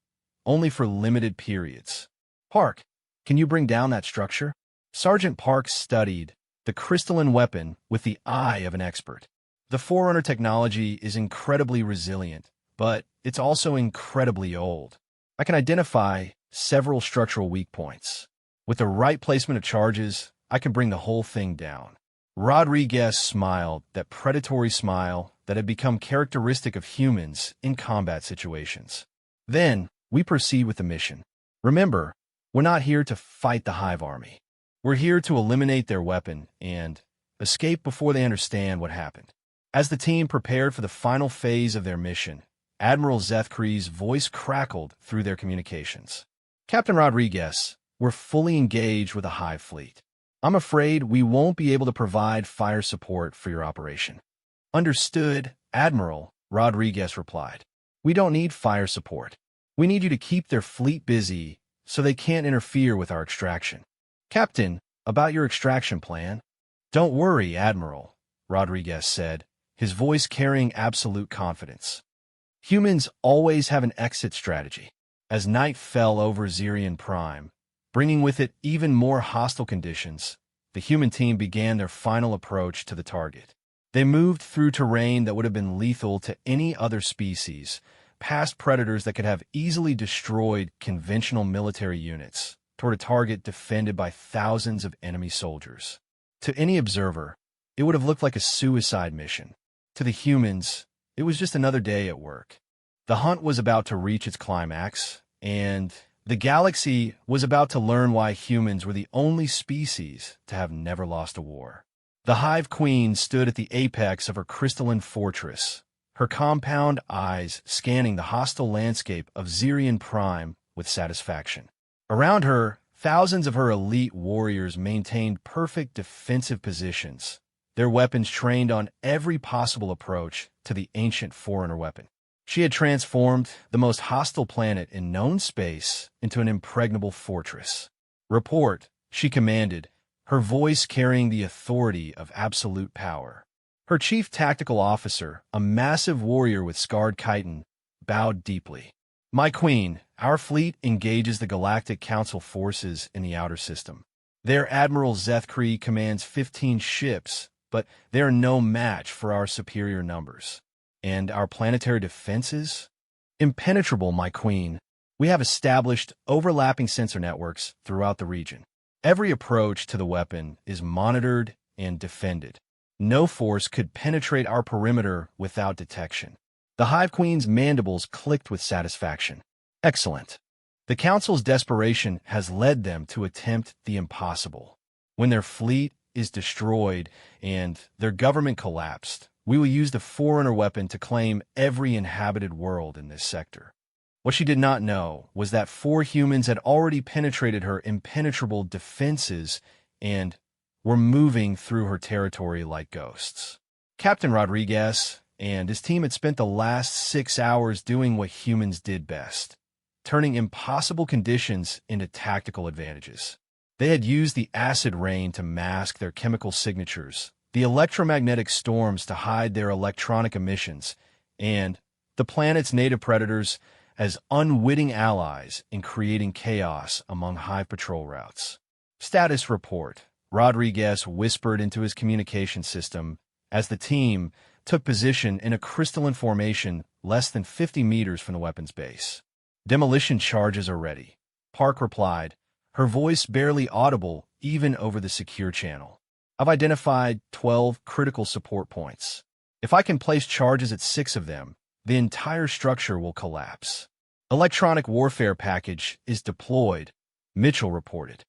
only for limited periods. Park, can you bring down that structure? Sergeant Park studied the crystalline weapon with the eye of an expert. The Forerunner technology is incredibly resilient, but it's also incredibly old. I can identify several structural weak points. With the right placement of charges, I can bring the whole thing down. Rodriguez smiled, that predatory smile that had become characteristic of humans in combat situations. Then, we proceed with the mission. Remember, we're not here to fight the Hive army. We're here to eliminate their weapon and escape before they understand what happened. As the team prepared for the final phase of their mission, Admiral Zethkree's voice crackled through their communications. Captain Rodriguez, we're fully engaged with the Hive fleet. I'm afraid we won't be able to provide fire support for your operation. Understood, Admiral, Rodriguez replied. We don't need fire support. We need you to keep their fleet busy so they can't interfere with our extraction. Captain, about your extraction plan? Don't worry, Admiral, Rodriguez said, his voice carrying absolute confidence. Humans always have an exit strategy. As night fell over Zirian Prime, bringing with it even more hostile conditions, the human team began their final approach to the target. They moved through terrain that would have been lethal to any other species, past predators that could have easily destroyed conventional military units, toward a target defended by thousands of enemy soldiers. To any observer, it would have looked like a suicide mission. To the humans, it was just another day at work. The hunt was about to reach its climax, and the galaxy was about to learn why humans were the only species to have never lost a war. The Hive Queen stood at the apex of her crystalline fortress, her compound eyes scanning the hostile landscape of Zirian Prime with satisfaction. Around her, thousands of her elite warriors maintained perfect defensive positions, their weapons trained on every possible approach to the ancient Forerunner weapon. She had transformed the most hostile planet in known space into an impregnable fortress. "Report," she commanded, her voice carrying the authority of absolute power. Her chief tactical officer, a massive warrior with scarred chitin, bowed deeply. "My queen, our fleet engages the Galactic Council forces in the outer system. Their Admiral Zethkree commands 15 ships, but they are no match for our superior numbers. And our planetary defenses? Impenetrable, my queen. We have established overlapping sensor networks throughout the region. Every approach to the weapon is monitored and defended. No force could penetrate our perimeter without detection." The Hive Queen's mandibles clicked with satisfaction. "Excellent. The Council's desperation has led them to attempt the impossible. When their fleet is destroyed and their government collapsed, we will use the Forerunner weapon to claim every inhabited world in this sector." What she did not know was that 4 humans had already penetrated her impenetrable defenses and were moving through her territory like ghosts. Captain Rodriguez and his team had spent the last 6 hours doing what humans did best, turning impossible conditions into tactical advantages. They had used the acid rain to mask their chemical signatures, the electromagnetic storms to hide their electronic emissions, and the planet's native predators as unwitting allies in creating chaos among Hive patrol routes. "Status report," Rodriguez whispered into his communication system as the team took position in a crystalline formation less than 50 meters from the weapon's base. "Demolition charges are ready," Park replied, her voice barely audible even over the secure channel. "I've identified 12 critical support points. If I can place charges at 6 of them, the entire structure will collapse." "Electronic warfare package is deployed," Mitchell reported.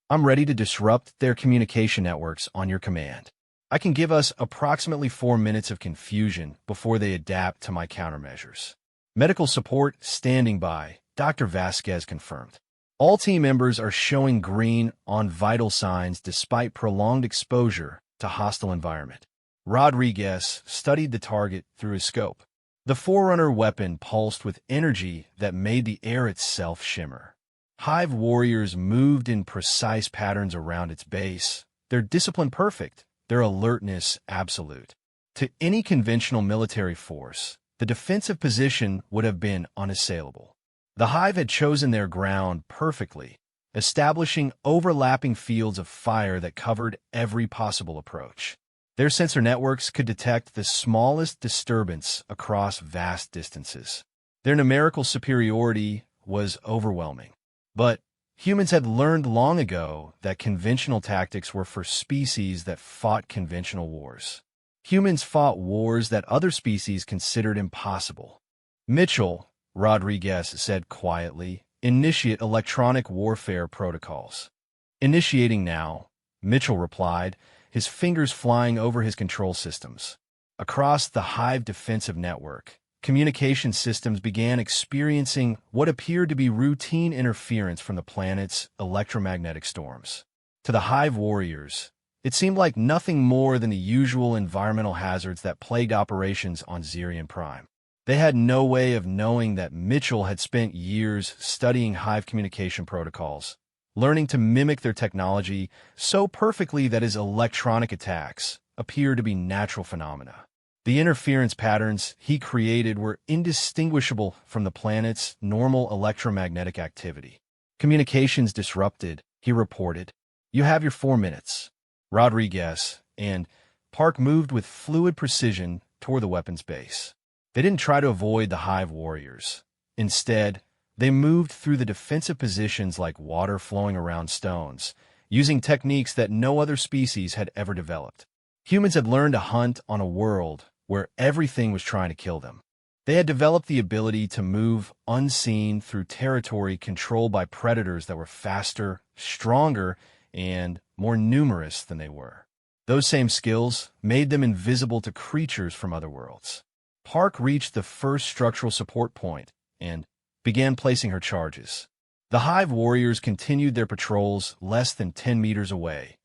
"I'm ready to disrupt their communication networks on your command. I can give us approximately 4 minutes of confusion before they adapt to my countermeasures." "Medical support standing by," Dr. Vasquez confirmed. "All team members are showing green on vital signs despite prolonged exposure to hostile environment." Rodriguez studied the target through his scope. The Forerunner weapon pulsed with energy that made the air itself shimmer. Hive warriors moved in precise patterns around its base, their discipline perfect, their alertness absolute. To any conventional military force, the defensive position would have been unassailable. The Hive had chosen their ground perfectly, establishing overlapping fields of fire that covered every possible approach. Their sensor networks could detect the smallest disturbance across vast distances. Their numerical superiority was overwhelming. But humans had learned long ago that conventional tactics were for species that fought conventional wars. Humans fought wars that other species considered impossible. "Mitchell," Rodriguez said quietly, "initiate electronic warfare protocols." "Initiating now," Mitchell replied, his fingers flying over his control systems. Across the Hive defensive network, communication systems began experiencing what appeared to be routine interference from the planet's electromagnetic storms. To the Hive warriors, it seemed like nothing more than the usual environmental hazards that plagued operations on Zirian Prime. They had no way of knowing that Mitchell had spent years studying Hive communication protocols, learning to mimic their technology so perfectly that his electronic attacks appeared to be natural phenomena. The interference patterns he created were indistinguishable from the planet's normal electromagnetic activity. Communications disrupted, he reported. You have your 4 minutes. Rodriguez and Park moved with fluid precision toward the weapons base. They didn't try to avoid the Hive warriors. Instead, they moved through the defensive positions like water flowing around stones, using techniques that no other species had ever developed. Humans had learned to hunt on a world where everything was trying to kill them. They had developed the ability to move unseen through territory controlled by predators that were faster, stronger, and more numerous than they were. Those same skills made them invisible to creatures from other worlds. Park reached the first structural support point and began placing her charges. The Hive warriors continued their patrols less than 10 meters away,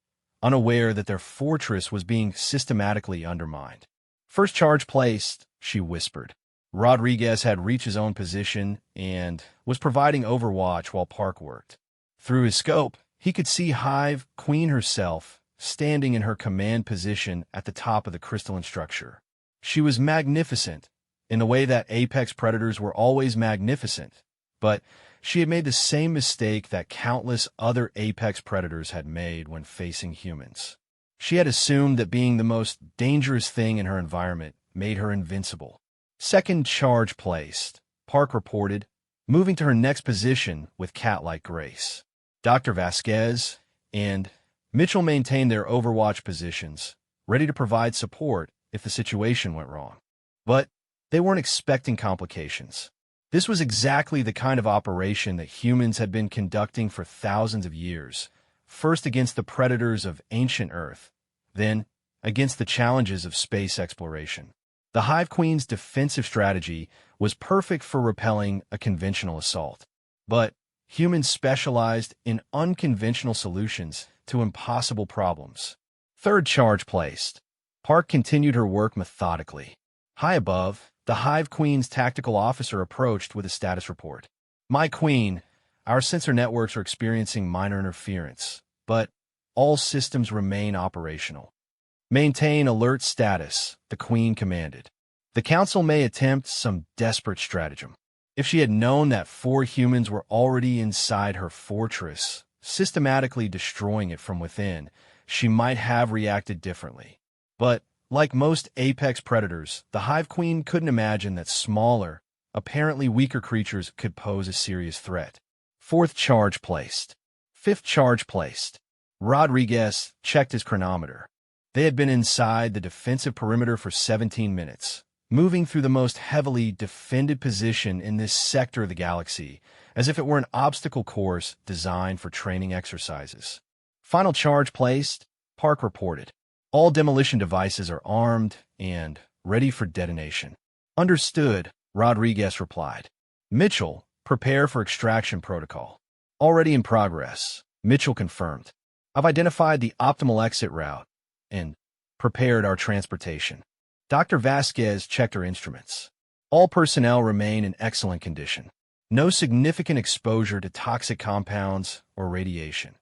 unaware that their fortress was being systematically undermined. First charge placed, she whispered. Rodriguez had reached his own position and was providing overwatch while Park worked. Through his scope, he could see Hive Queen herself standing in her command position at the top of the crystalline structure. She was magnificent, in the way that apex predators were always magnificent, but she had made the same mistake that countless other apex predators had made when facing humans. She had assumed that being the most dangerous thing in her environment made her invincible. Second charge placed, Park reported, moving to her next position with cat-like grace. Dr. Vasquez and Mitchell maintained their overwatch positions, ready to provide support if the situation went wrong. But they weren't expecting complications. This was exactly the kind of operation that humans had been conducting for thousands of years, first against the predators of ancient Earth, then against the challenges of space exploration. The Hive Queen's defensive strategy was perfect for repelling a conventional assault, but humans specialized in unconventional solutions to impossible problems. Third charge placed. Park continued her work methodically. High above, the Hive Queen's tactical officer approached with a status report. My Queen, our sensor networks are experiencing minor interference, but all systems remain operational. Maintain alert status, the Queen commanded. The Council may attempt some desperate stratagem. If she had known that 4 humans were already inside her fortress, systematically destroying it from within, she might have reacted differently. But like most apex predators, the Hive Queen couldn't imagine that smaller, apparently weaker creatures could pose a serious threat. Fourth charge placed. Fifth charge placed. Rodriguez checked his chronometer. They had been inside the defensive perimeter for 17 minutes, moving through the most heavily defended position in this sector of the galaxy, as if it were an obstacle course designed for training exercises. Final charge placed, Park reported. All demolition devices are armed and ready for detonation. Understood, Rodriguez replied. Mitchell, prepare for extraction protocol. Already in progress, Mitchell confirmed. I've identified the optimal exit route and prepared our transportation. Dr. Vasquez checked her instruments. All personnel remain in excellent condition. No significant exposure to toxic compounds or radiation.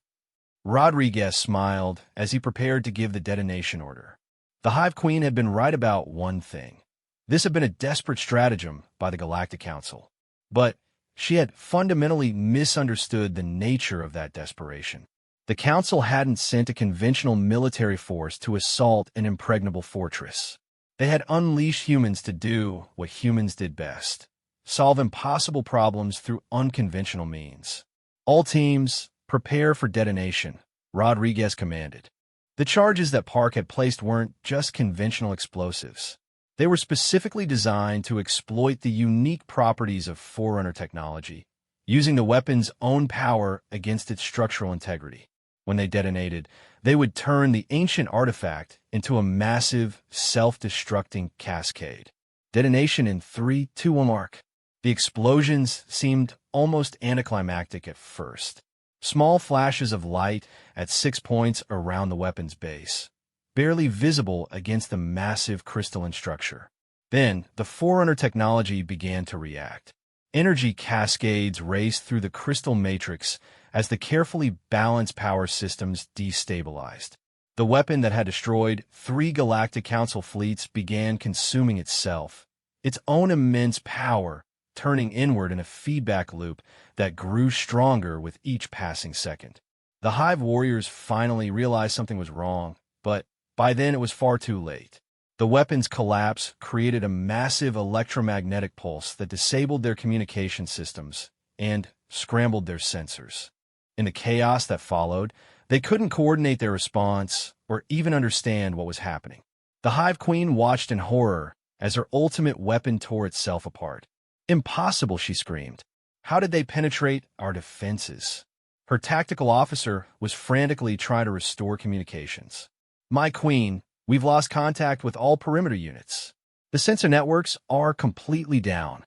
Rodriguez smiled as he prepared to give the detonation order. The Hive Queen had been right about one thing. This had been a desperate stratagem by the Galactic Council. But she had fundamentally misunderstood the nature of that desperation. The Council hadn't sent a conventional military force to assault an impregnable fortress. They had unleashed humans to do what humans did best: solve impossible problems through unconventional means. All teams, prepare for detonation, Rodriguez commanded. The charges that Park had placed weren't just conventional explosives. They were specifically designed to exploit the unique properties of Forerunner technology, using the weapon's own power against its structural integrity. When they detonated, they would turn the ancient artifact into a massive, self-destructing cascade. Detonation in 3, 2, 1 mark. The explosions seemed almost anticlimactic at first. Small flashes of light at 6 points around the weapon's base, barely visible against the massive crystalline structure. Then, the Forerunner technology began to react. Energy cascades raced through the crystal matrix as the carefully balanced power systems destabilized. The weapon that had destroyed 3 Galactic Council fleets began consuming itself, its own immense power turning inward in a feedback loop that grew stronger with each passing second. The Hive warriors finally realized something was wrong, but by then it was far too late. The weapon's collapse created a massive electromagnetic pulse that disabled their communication systems and scrambled their sensors. In the chaos that followed, they couldn't coordinate their response or even understand what was happening. The Hive Queen watched in horror as her ultimate weapon tore itself apart. "Impossible," she screamed. "How did they penetrate our defenses?" Her tactical officer was frantically trying to restore communications. "My queen, we've lost contact with all perimeter units. The sensor networks are completely down."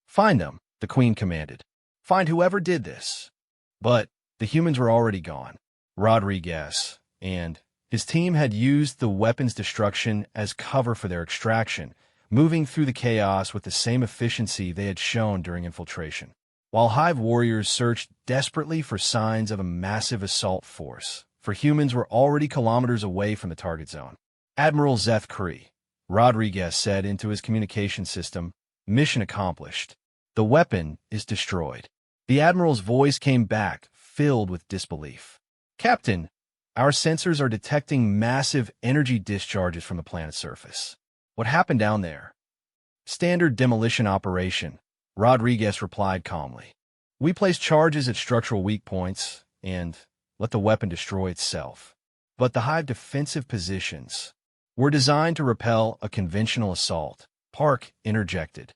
"Find them," the queen commanded. "Find whoever did this." But the humans were already gone. Rodriguez and his team had used the weapon's destruction as cover for their extraction, moving through the chaos with the same efficiency they had shown during infiltration. While Hive warriors searched desperately for signs of a massive assault force, for humans were already kilometers away from the target zone. "Admiral Zeth Kree," Rodriguez said into his communication system, "mission accomplished. The weapon is destroyed." The Admiral's voice came back, filled with disbelief. "Captain, our sensors are detecting massive energy discharges from the planet's surface. What happened down there?" "Standard demolition operation," Rodriguez replied calmly. "We place charges at structural weak points and let the weapon destroy itself." But the Hive defensive positions were designed to repel a conventional assault, Park interjected.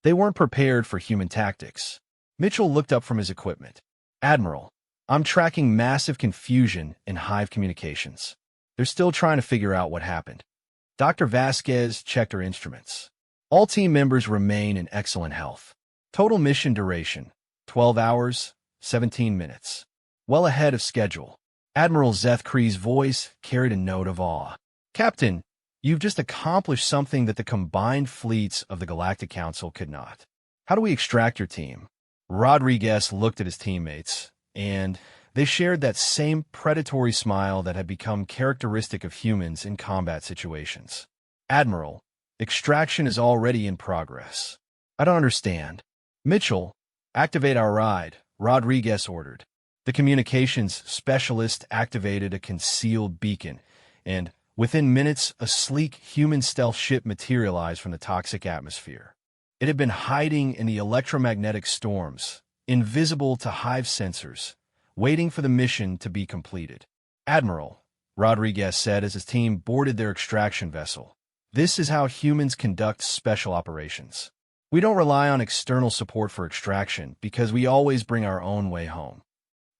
They weren't prepared for human tactics. Mitchell looked up from his equipment. "Admiral, I'm tracking massive confusion in Hive communications. They're still trying to figure out what happened." Dr. Vasquez checked her instruments. "All team members remain in excellent health. Total mission duration, 12 hours, 17 minutes. Well ahead of schedule." Admiral Zeth Kree's voice carried a note of awe. "Captain, you've just accomplished something that the combined fleets of the Galactic Council could not. How do we extract your team?" Rodriguez looked at his teammates, and they shared that same predatory smile that had become characteristic of humans in combat situations. "Admiral, extraction is already in progress." "I don't understand." "Mitchell, activate our ride," Rodriguez ordered. The communications specialist activated a concealed beacon, and within minutes, a sleek human stealth ship materialized from the toxic atmosphere. It had been hiding in the electromagnetic storms, invisible to Hive sensors, waiting for the mission to be completed. "Admiral," Rodriguez said as his team boarded their extraction vessel, "this is how humans conduct special operations. We don't rely on external support for extraction because we always bring our own way home."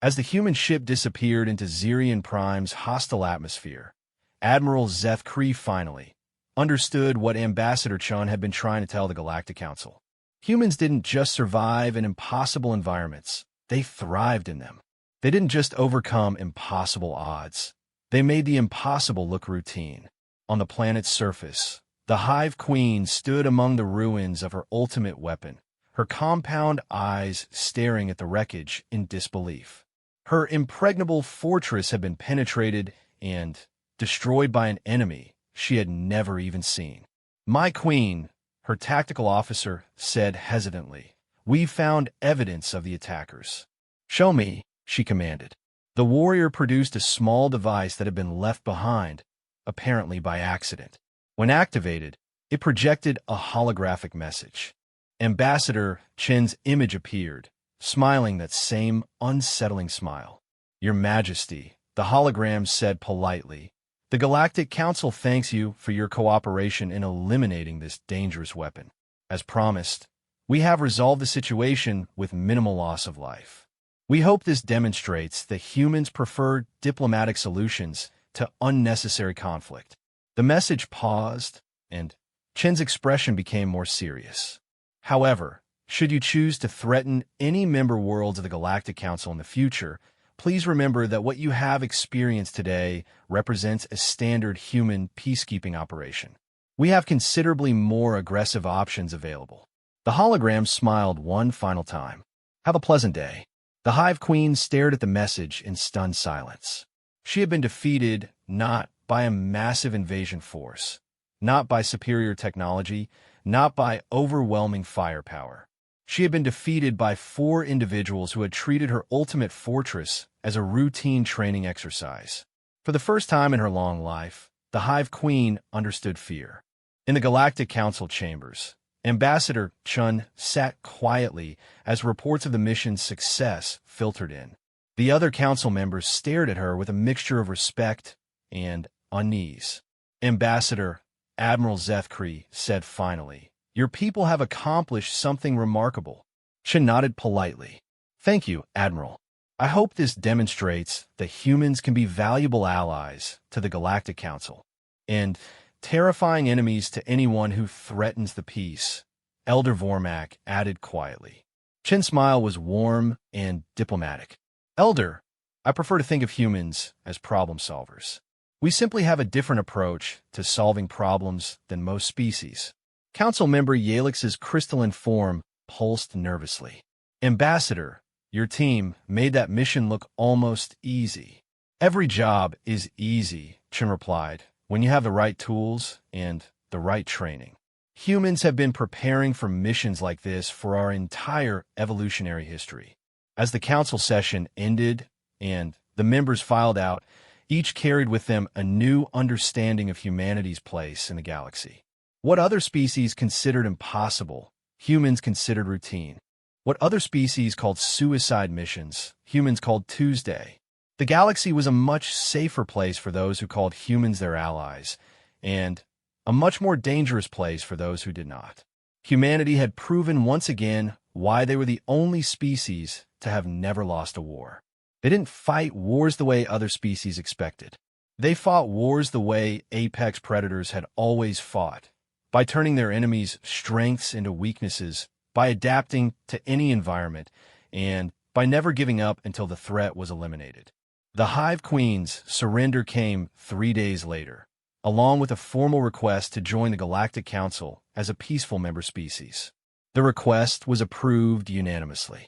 As the human ship disappeared into Zerion Prime's hostile atmosphere, Admiral Zeth Kree finally understood what Ambassador Chun had been trying to tell the Galactic Council. Humans didn't just survive in impossible environments, they thrived in them. They didn't just overcome impossible odds, they made the impossible look routine. On the planet's surface, the Hive Queen stood among the ruins of her ultimate weapon, her compound eyes staring at the wreckage in disbelief. Her impregnable fortress had been penetrated and destroyed by an enemy she had never even seen. "My queen," her tactical officer said hesitantly, "we found evidence of the attackers." "Show me," she commanded. The warrior produced a small device that had been left behind, apparently by accident. When activated, it projected a holographic message. Ambassador Chen's image appeared, smiling that same unsettling smile. "Your Majesty," the hologram said politely, "the Galactic Council thanks you for your cooperation in eliminating this dangerous weapon. As promised, we have resolved the situation with minimal loss of life. We hope this demonstrates that humans prefer diplomatic solutions to unnecessary conflict." The message paused, and Chen's expression became more serious. "However, should you choose to threaten any member worlds of the Galactic Council in the future, please remember that what you have experienced today represents a standard human peacekeeping operation. We have considerably more aggressive options available." The hologram smiled one final time. "Have a pleasant day." The Hive Queen stared at the message in stunned silence. She had been defeated not by a massive invasion force, not by superior technology, not by overwhelming firepower. She had been defeated by 4 individuals who had treated her ultimate fortress as a routine training exercise. For the first time in her long life, the Hive Queen understood fear. In the Galactic Council chambers, Ambassador Chun sat quietly as reports of the mission's success filtered in. The other council members stared at her with a mixture of respect and unease. Ambassador Admiral Zethkri said finally, "Your people have accomplished something remarkable." Chun nodded politely. "Thank you, Admiral. I hope this demonstrates that humans can be valuable allies to the Galactic Council and terrifying enemies to anyone who threatens the peace," Elder Vormak added quietly. Chin's smile was warm and diplomatic. "Elder, I prefer to think of humans as problem solvers. We simply have a different approach to solving problems than most species." Council member Yalix's crystalline form pulsed nervously. "Ambassador, your team made that mission look almost easy." "Every job is easy," Chin replied, "when you have the right tools and the right training. Humans have been preparing for missions like this for our entire evolutionary history." As the council session ended and the members filed out, each carried with them a new understanding of humanity's place in the galaxy. What other species considered impossible, humans considered routine. What other species called suicide missions, humans called Tuesday. The galaxy was a much safer place for those who called humans their allies, and a much more dangerous place for those who did not. Humanity had proven once again why they were the only species to have never lost a war. They didn't fight wars the way other species expected. They fought wars the way apex predators had always fought, by turning their enemies' strengths into weaknesses, by adapting to any environment, and by never giving up until the threat was eliminated. The Hive Queen's surrender came 3 days later, along with a formal request to join the Galactic Council as a peaceful member species. The request was approved unanimously.